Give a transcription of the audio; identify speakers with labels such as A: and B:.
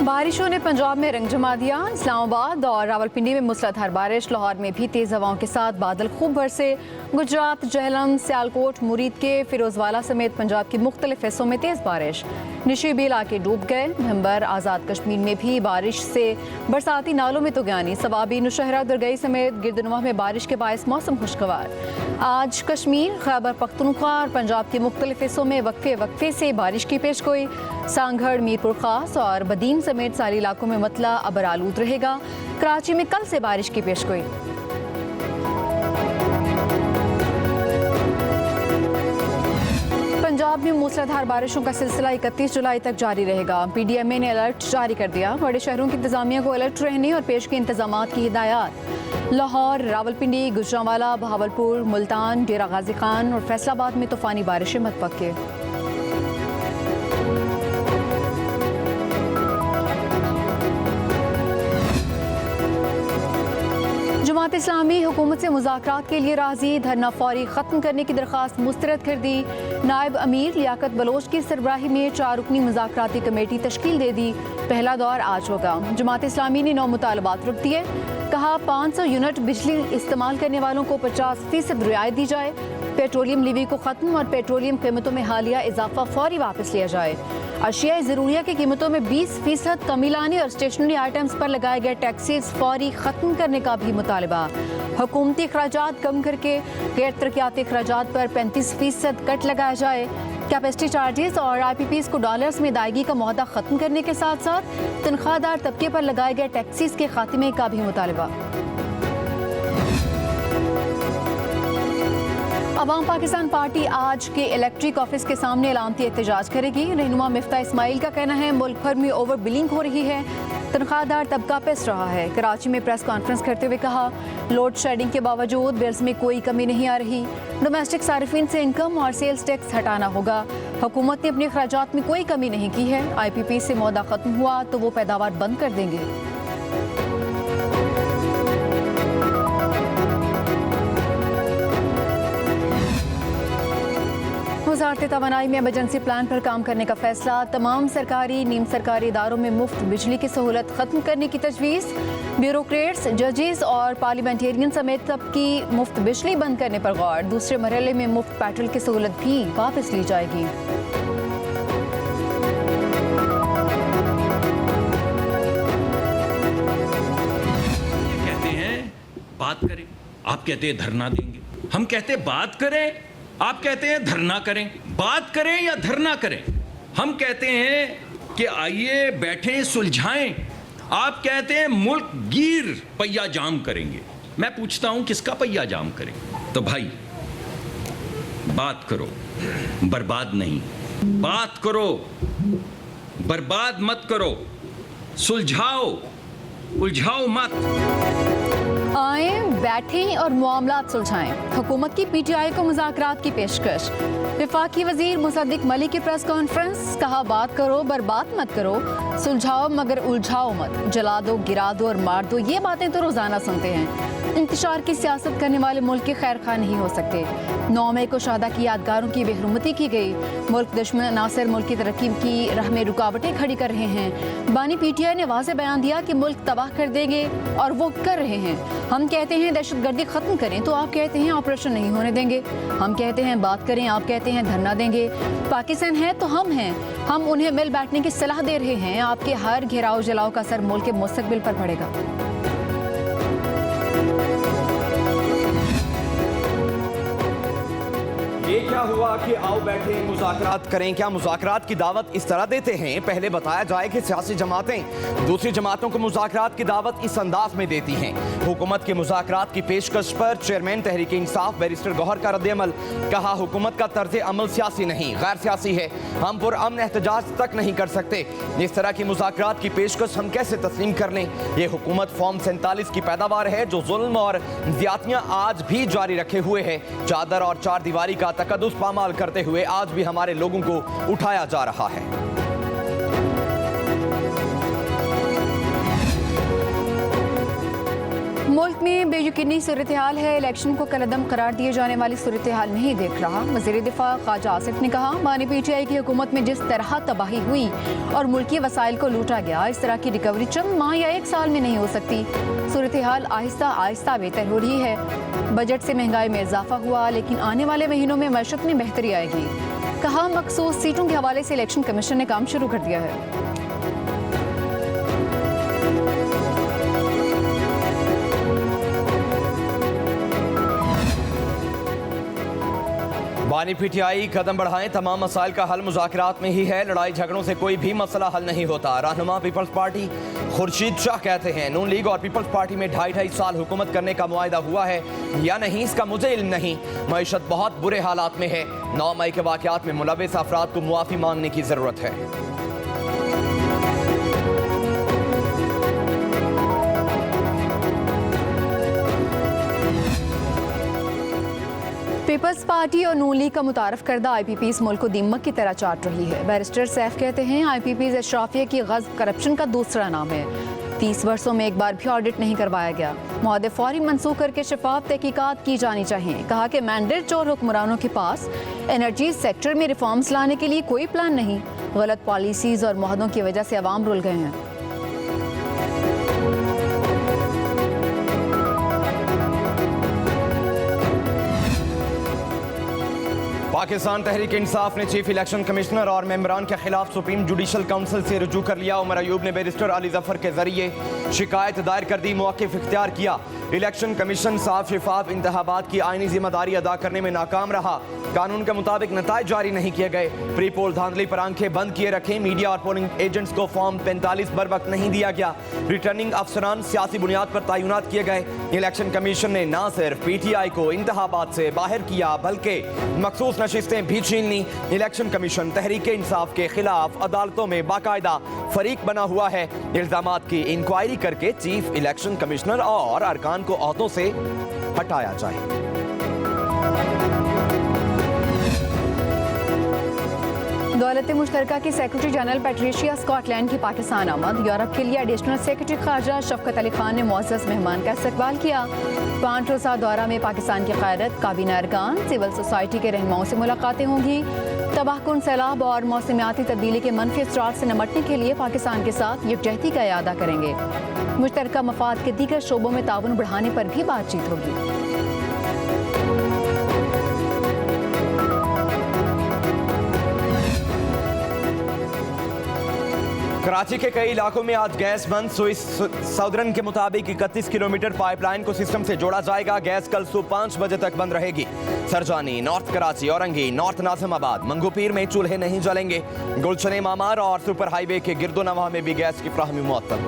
A: बारिशों ने पंजाब में रंग जमा दिया। इस्लामाबाद और रावलपिंडी में मूसलाधार बारिश, लाहौर में भी तेज हवाओं के साथ बादल खूब बरसे। गुजरात, जहलम, सियालकोट, मुरीद के फिरोजवाला समेत पंजाब के मुख्तलिफ हिस्सों में तेज बारिश। निशीब इलाके डूब गए। भंबर, आज़ाद कश्मीर में भी बारिश से बरसाती नालों में तुगानी। सवाबी, नौशहरा, दुर्गई समेत गिरदनुमा में बारिश के बायस मौसम खुशगवार। आज कश्मीर, खैबर पख्तूनख्वा और पंजाब के मुख्तलिफ हिस्सों में वक्फे वक्फे से बारिश की पेशगोई। सांगड़, मीरपुर खास और बदीन समेत सारे इलाकों में मतला अबर आलूद रहेगा। कराची में कल से बारिश की पेशगोई। पंजाब में मूसलाधार बारिशों का सिलसिला 31 जुलाई तक जारी रहेगा। PDMA ने अलर्ट जारी कर दिया। बड़े शहरों की इंतजामिया को अलर्ट रहने और पेश के इंतजामात की हिदायत। लाहौर, रावलपिंडी, गुजरांवाला, बहावलपुर, मुल्तान, डेरा गाजी खान और फैसलाबाद में तूफानी बारिशें मतवक्के। जमात इस्लामी हुकूमत से मुज़ाकरात के लिए राजी। धरना फौरी ख़त्म करने की दरख्वास्त मुस्तरद कर दी। नायब अमीर लियाकत बलोच की सरबराही में 4 रुकनी मुज़ाकराती कमेटी तश्कील दे दी। पहला दौर आज होगा। जमात इस्लामी ने 9 मुतालबात रख दिए। कहा 500 यूनिट बिजली इस्तेमाल करने वालों को 50% रियायत दी जाए। पेट्रोलियम लीवी को ख़त्म और पेट्रोलियम कीमतों में हालिया इजाफा फौरी वापस लिया जाए। अशिया ज़रूरिया की कीमतों में 20% कमी लाने और स्टेशनरी आइटम्स पर लगाए गए टैक्सेस फौरी ख़त्म करने का भी मुतालबा। हुकूमती अखराजात कम करके गैर तरक्याती अखराजात पर 35% कट लगाया जाए। कैपेसिटी चार्जेस और IPPs को डॉलर्स में अदायगी का मुआहदा ख़त्म करने के साथ साथ तनख्वाहदार तबके पर लगाए गए टैक्सेस के खात्मे का भी मुतालबा। अवाम पाकिस्तान पार्टी आज के इलेक्ट्रिक ऑफिस के सामने अलामती एहतजाज करेगी। रहनुमा मिफ्ता इस्माइल का कहना है मुल्क भर में ओवर बिलिंग हो रही है, तनख्वाहदार तबका पिस रहा है। कराची में प्रेस कॉन्फ्रेंस करते हुए कहा लोड शेडिंग के बावजूद बिल्स में कोई कमी नहीं आ रही। डोमेस्टिक सारिफिन से इनकम और सेल्स टैक्स हटाना होगा। हुकूमत ने अपने अखराजात में कोई कमी नहीं की है। IPP से मुआहदा खत्म हुआ तो वो पैदावार बंद कर देंगे। वज़ारत तवानाई में एमरजेंसी प्लान पर काम करने का फैसला। तमाम सरकारी नीम सरकारी इदारों में मुफ्त बिजली की सहूलत खत्म करने की तजवीज़। ब्यूरोक्रेट्स, जजेस और पार्लियामेंटेरियन समेत सबकी मुफ्त बिजली बंद करने पर गौर। दूसरे मरहले में मुफ्त पेट्रोल की सहूलत भी वापस ली जाएगी।
B: कहते हैं बात करें, आप कहते हैं धरना देंगे। हम कहते हैं बात करें, आप कहते हैं धरना करें। बात करें या धरना करें, हम कहते हैं कि आइए बैठें सुलझाएं। आप कहते हैं मुल्क गिर पहिया जाम करेंगे। मैं पूछता हूं किसका पहिया जाम करें? तो भाई बात करो, बर्बाद नहीं। बात करो, बर्बाद मत करो। सुलझाओ, उलझाओ मत।
A: आए, बैठें और मामलात सुलझाएं। हुकूमत की PTI को मुज़ाकरात की पेशकश। वफाकी वजीर मुसद्दिक मलिक की प्रेस कॉन्फ्रेंस। कहा बात करो, बर्बाद मत करो। सुलझाओ मगर उलझाओ मत। जला दो, गिरा दो और मार दो, ये बातें तो रोजाना सुनते हैं। इंतशार की सियासत करने वाले मुल्क के खैर खा नहीं हो सकते। 9 मई को शहादा की यादगारों की बेहरमती की गई। मुल्क दुश्मन अनासर मुल्क की तरक्की की राह में रुकावटें खड़ी कर रहे हैं। बानी PTI ने वाज़ेह बयान दिया कि मुल्क तबाह कर देंगे और वो कर रहे हैं। हम कहते हैं दहशतगर्दी खत्म करें तो आप कहते हैं ऑपरेशन नहीं होने देंगे। हम कहते हैं बात करें, आप कहते हैं धरना देंगे। पाकिस्तान है तो हम हैं, हम उन्हें मिल बैठने की सलाह दे रहे हैं। आपके हर घेराव जलाओ का असर मुल्क के मुस्तकबिल पर पड़ेगा।
C: ये क्या हुआ कि आओ बैठे मुज़ाकरात करें? क्या मुज़ाकरात की दावत इस तरह देते हैं? पहले बताया जाए कि सियासी जमातें दूसरी जमातों को मुज़ाकरात की दावत इस अंदाज में देती हैं। हुकूमत के मुज़ाकरात की पेशकश पर चेयरमैन तहरीक इंसाफ बैरिस्टर गौहर का रद्द-ए-अमल। कहा हुकूमत का तर्ज अमल सियासी नहीं, गैर सियासी है। हम पुरअमन एहतजाज तक नहीं कर सकते। इस तरह की मुज़ाकरात की पेशकश हम कैसे तस्लीम कर लें? ये हुकूमत फॉर्म 47 की पैदावार है जो जुल्म और ज़्यादतियाँ आज भी जारी रखे हुए है। चादर और चार दीवारी का तकद्दुस पामाल करते हुए आज भी हमारे लोगों को उठाया जा रहा है।
A: मुल्क में यकीनी सूरत हाल है, इलेक्शन को कलअदम करार दिए जाने वाली सूरत हाल नहीं देख रहा। वज़ीर दिफा ख्वाजा आसिफ ने कहा, बानी PTI की हुकूमत में जिस तरह तबाही हुई और मुल्की वसाइल को लूटा गया, इस तरह की रिकवरी चंद माह या एक साल में नहीं हो सकती। सूरत हाल आहिस्ता आहिस्ता बेहतर हो रही है। बजट से महंगाई में इजाफा हुआ, लेकिन आने वाले महीनों में मईशत में बेहतरी आएगी। कहा, मखसूस सीटों के हवाले से इलेक्शन कमीशन ने काम शुरू कर दिया है।
C: बानी PTI कदम बढ़ाएं, तमाम मसाइल का हल मुज़ाकरात में ही है। लड़ाई झगड़ों से कोई भी मसला हल नहीं होता। रहनुमा पीपल्स पार्टी खुर्शीद शाह कहते हैं, नून लीग और पीपल्स पार्टी में 2.5 साल हुकूमत करने का मुआहदा हुआ है या नहीं, इसका मुझे इल्म नहीं। मईशत बहुत बुरे हालात में है। 9 मई के वाक़यात में मुलव्विस अफराद को मुआफ़ी मांगने की ज़रूरत है।
A: पीपल्स पार्टी और नून लीग का मुतारफ करदा IPPs मुल्क को दीमक की तरह चाट रही है। बैरिस्टर सैफ कहते हैं, IPPs अशराफिया की गज़ब करप्शन का दूसरा नाम है। 30 वर्षों में एक बार भी ऑडिट नहीं करवाया गया। मुआहदे फौरी मनसूख करके शफाफ तहकीकात की जानी चाहिए। कहा कि मैंडेट चोर हुक्मरानों के पास एनर्जी सेक्टर में रिफॉर्म्स लाने के लिए कोई प्लान नहीं। गलत पॉलिसीज़ और मुआहदों की वजह से अवाम रुल गए हैं।
C: पाकिस्तान तहरीक इंसाफ ने चीफ इलेक्शन कमिश्नर और मेंबरान के खिलाफ सुप्रीम जुडिशल काउंसिल से रुजू कर लिया। उमर अयूब ने बैरिस्टर अली जफर के जरिए शिकायत दायर कर दी, मौक़िफ़ इख्तियार किया। इलेक्शन कमीशन साफ शफाफ इंतखाबात की आईनी जिम्मेदारी अदा करने में नाकाम रहा। कानून के मुताबिक नताइज जारी नहीं किए गए। प्री पोल धांधली पर आंखें बंद किए रखें। मीडिया और पोलिंग एजेंट्स को फॉर्म 45 बर वक्त नहीं दिया गया। रिटर्निंग अफसरान सियासी बुनियाद पर तैनात किए गए। इलेक्शन कमीशन ने न सिर्फ PTI को इंतखाबात से बाहर किया, बल्कि मखसूस नशिस्तें भी छीन ली। इलेक्शन कमीशन तहरीक इंसाफ के खिलाफ अदालतों में बाकायदा फरीक बना हुआ है। इल्जामात की इंक्वायरी करके चीफ इलेक्शन कमिश्नर और अरकान को ओहदों से हटाया जाए।
A: दौलत मुश्तरका की सेक्रेटरी जनरल पैट्रिशिया स्कॉटलैंड की पाकिस्तान आमद। यूरोप के लिए एडिशनल सेक्रेटरी खारजा शफकत अली खान ने मुअज़्ज़ज़ मेहमान का इस्तकबाल किया। 5 रोज़ा दौरा में पाकिस्तान की क़यादत, काबीना अरकान, सिविल सोसाइटी के रहनुमाओं से मुलाकातें होंगी। तबाहकुन सैलाब और मौसमियाती तब्दीली के मनफी असरात से निपटने के लिए पाकिस्तान के साथ यकजहती का इरादा करेंगे। मुश्तरका मफाद के दीगर शोबों में ताउन बढ़ाने पर भी बातचीत होगी।
C: कराची के कई इलाकों में आज गैस बंद। स्विस साउदर्न के मुताबिक 31 किलोमीटर पाइपलाइन को सिस्टम से जोड़ा जाएगा। गैस कल सुबह 5 बजे तक बंद रहेगी। सरजानी, नॉर्थ कराची, औरंगी, नॉर्थ नाजिमाबाद, मंगूपीर में चूल्हे नहीं जलेंगे। गुलशन मामार और सुपर हाईवे के गिरदोनवा में भी गैस की फ्राहमी मुअत्तल।